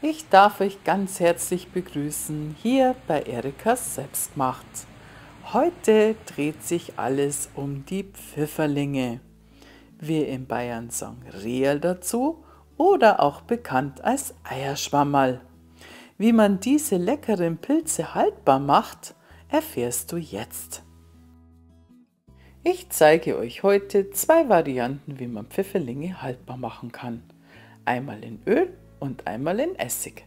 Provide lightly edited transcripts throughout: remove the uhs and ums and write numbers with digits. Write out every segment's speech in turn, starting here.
Ich darf euch ganz herzlich begrüßen hier bei Erikas Selbstgemacht. Heute dreht sich alles um die Pfifferlinge. Wir in Bayern sagen Rehel dazu oder auch bekannt als Eierschwammerl. Wie man diese leckeren Pilze haltbar macht, erfährst du jetzt. Ich zeige euch heute zwei Varianten, wie man Pfifferlinge haltbar machen kann. Einmal in Öl und einmal in Essig.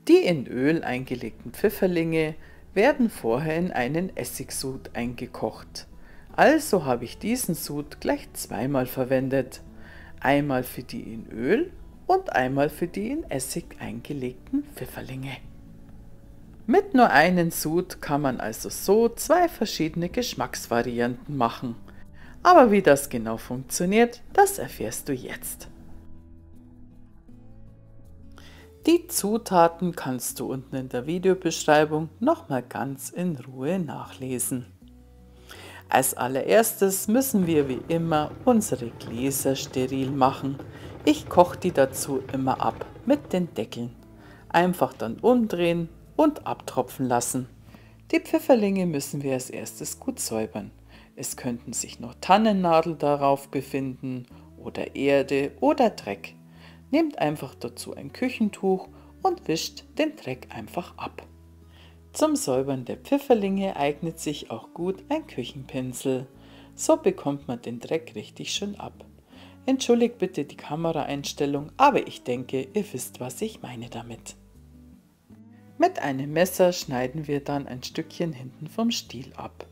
Die in Öl eingelegten Pfifferlinge werden vorher in einen Essigsud eingekocht. Also habe ich diesen Sud gleich zweimal verwendet. Einmal für die in Öl und einmal für die in Essig eingelegten Pfifferlinge. Mit nur einem Sud kann man also so zwei verschiedene Geschmacksvarianten machen. Aber wie das genau funktioniert, das erfährst du jetzt. Die Zutaten kannst du unten in der Videobeschreibung nochmal ganz in Ruhe nachlesen. Als allererstes müssen wir wie immer unsere Gläser steril machen. Ich koche die dazu immer ab mit den Deckeln. Einfach dann umdrehen und abtropfen lassen. Die Pfifferlinge müssen wir als erstes gut säubern. Es könnten sich noch Tannennadeln darauf befinden oder Erde oder Dreck. Nehmt einfach dazu ein Küchentuch und wischt den Dreck einfach ab. Zum Säubern der Pfifferlinge eignet sich auch gut ein Küchenpinsel. So bekommt man den Dreck richtig schön ab. Entschuldigt bitte die Kameraeinstellung, aber ich denke, ihr wisst, was ich meine damit. Mit einem Messer schneiden wir dann ein Stückchen hinten vom Stiel ab.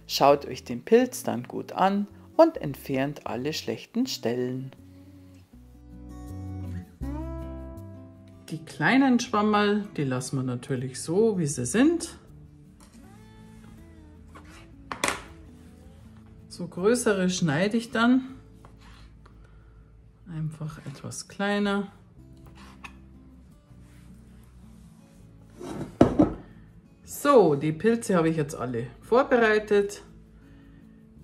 Schaut euch den Pilz dann gut an und entfernt alle schlechten Stellen. Die kleinen Schwammerl, die lassen wir natürlich so, wie sie sind. So größere schneide ich dann. Einfach etwas kleiner. So, die Pilze habe ich jetzt alle vorbereitet.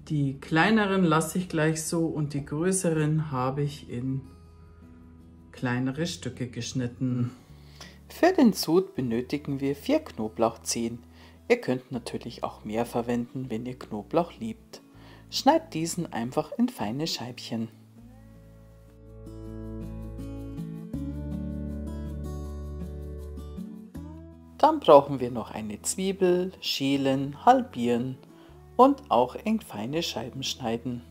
Die kleineren lasse ich gleich so und die größeren habe ich in kleinere Stücke geschnitten. Für den Sud benötigen wir 4 Knoblauchzehen. Ihr könnt natürlich auch mehr verwenden, wenn ihr Knoblauch liebt. Schneidet diesen einfach in feine Scheibchen. Dann brauchen wir noch eine Zwiebel, schälen, halbieren und auch in feine Scheiben schneiden.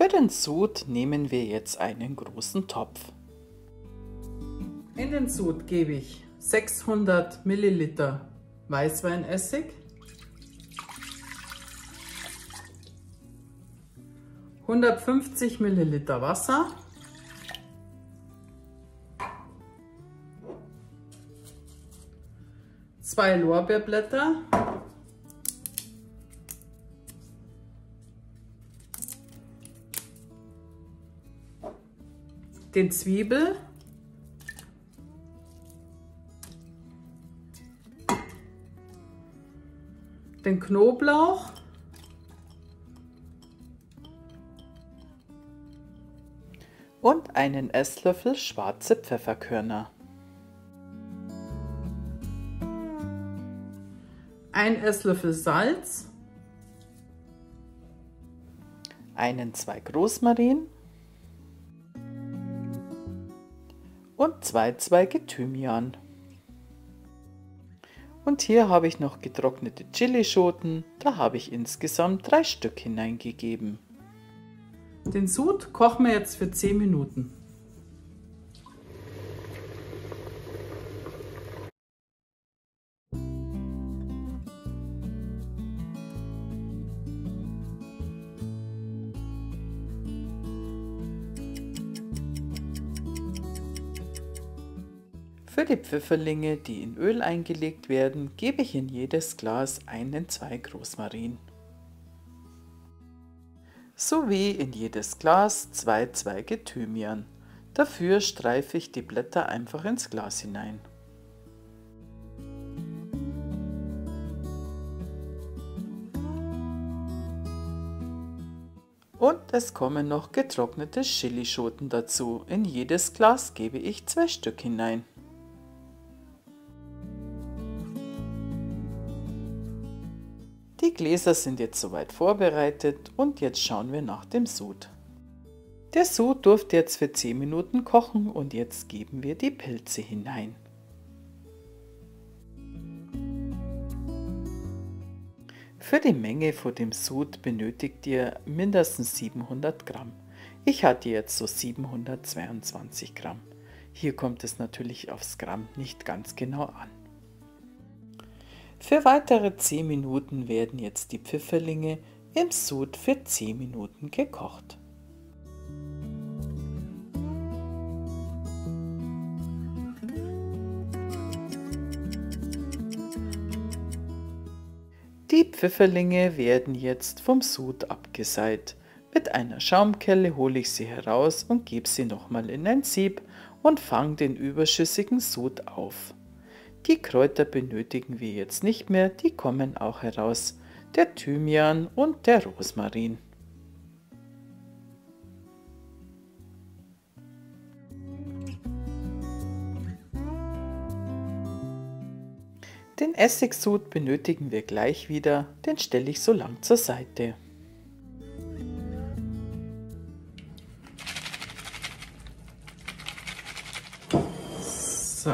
Für den Sud nehmen wir jetzt einen großen Topf. In den Sud gebe ich 600 Milliliter Weißweinessig, 150 Milliliter Wasser, zwei Lorbeerblätter, den Zwiebel, den Knoblauch und einen Esslöffel schwarze Pfefferkörner. Ein Esslöffel Salz, einen Zweig Rosmarin und 2 Zweige Thymian. Und hier habe ich noch getrocknete Chilischoten, da habe ich insgesamt 3 Stück hineingegeben. Den Sud kochen wir jetzt für 10 Minuten. Für die Pfifferlinge, die in Öl eingelegt werden, gebe ich in jedes Glas einen Zweig Rosmarin. Sowie in jedes Glas 2 Zweige Thymian. Dafür streife ich die Blätter einfach ins Glas hinein. Und es kommen noch getrocknete Chilischoten dazu. In jedes Glas gebe ich 2 Stück hinein. Die Gläser sind jetzt soweit vorbereitet und jetzt schauen wir nach dem Sud. Der Sud durfte jetzt für 10 Minuten kochen und jetzt geben wir die Pilze hinein. Für die Menge von dem Sud benötigt ihr mindestens 700 Gramm. Ich hatte jetzt so 722 Gramm. Hier kommt es natürlich aufs Gramm nicht ganz genau an. Für weitere 10 Minuten werden jetzt die Pfifferlinge im Sud für 10 Minuten gekocht. Die Pfifferlinge werden jetzt vom Sud abgeseit. Mit einer Schaumkelle hole ich sie heraus und gebe sie nochmal in ein Sieb und fange den überschüssigen Sud auf. Die Kräuter benötigen wir jetzt nicht mehr, die kommen auch heraus, der Thymian und der Rosmarin. Den Essigsud benötigen wir gleich wieder, den stelle ich so lang zur Seite. So.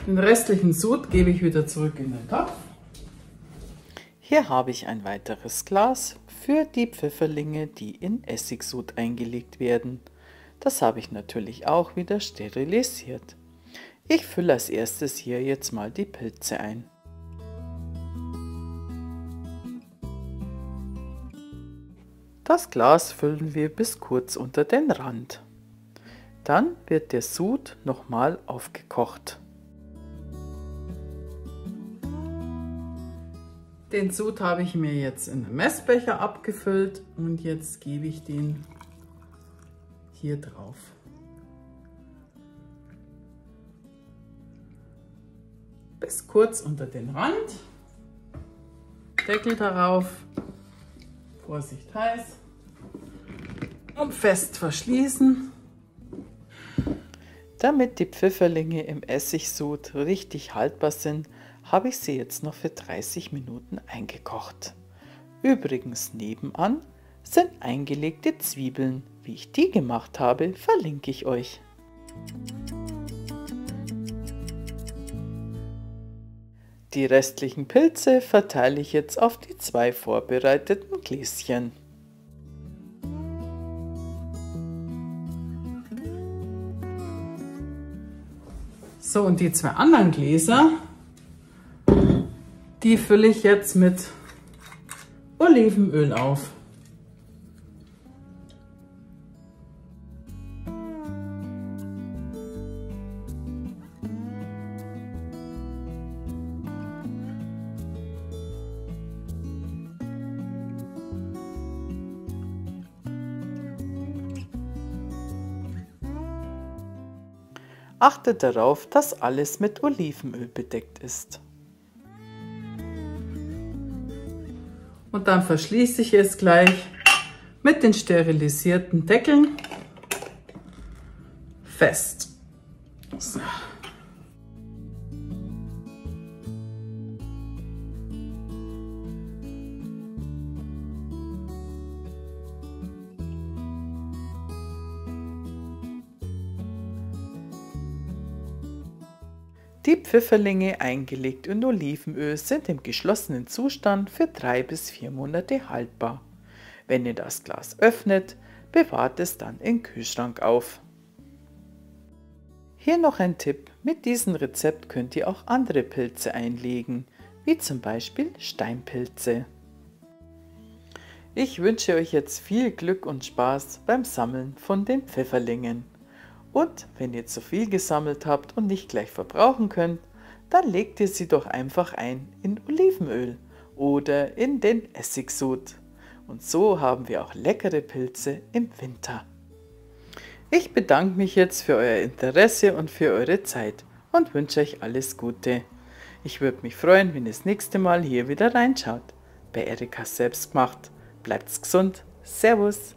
Den restlichen Sud gebe ich wieder zurück in den Topf. Hier habe ich ein weiteres Glas für die Pfifferlinge, die in Essigsud eingelegt werden. Das habe ich natürlich auch wieder sterilisiert. Ich fülle als erstes hier jetzt mal die Pilze ein. Das Glas füllen wir bis kurz unter den Rand. Dann wird der Sud nochmal aufgekocht. Den Sud habe ich mir jetzt in einen Messbecher abgefüllt und jetzt gebe ich den hier drauf. Bis kurz unter den Rand. Deckel darauf. Vorsicht heiß. Und fest verschließen. Damit die Pfifferlinge im Essigsud richtig haltbar sind, habe ich sie jetzt noch für 30 Minuten eingekocht. Übrigens nebenan sind eingelegte Zwiebeln. Wie ich die gemacht habe, verlinke ich euch. Die restlichen Pilze verteile ich jetzt auf die 2 vorbereiteten Gläschen. So, und die 2 anderen Gläser, die fülle ich jetzt mit Olivenöl auf. Achtet darauf, dass alles mit Olivenöl bedeckt ist. Und dann verschließe ich es gleich mit den sterilisierten Deckeln fest. So. Die Pfifferlinge, eingelegt in Olivenöl, sind im geschlossenen Zustand für 3 bis 4 Monate haltbar. Wenn ihr das Glas öffnet, bewahrt es dann im Kühlschrank auf. Hier noch ein Tipp: Mit diesem Rezept könnt ihr auch andere Pilze einlegen, wie zum Beispiel Steinpilze. Ich wünsche euch jetzt viel Glück und Spaß beim Sammeln von den Pfifferlingen. Und wenn ihr zu viel gesammelt habt und nicht gleich verbrauchen könnt, dann legt ihr sie doch einfach ein in Olivenöl oder in den Essigsud. Und so haben wir auch leckere Pilze im Winter. Ich bedanke mich jetzt für euer Interesse und für eure Zeit und wünsche euch alles Gute. Ich würde mich freuen, wenn ihr das nächste Mal hier wieder reinschaut. Bei Erikas Selbstgemacht. Bleibt's gesund. Servus!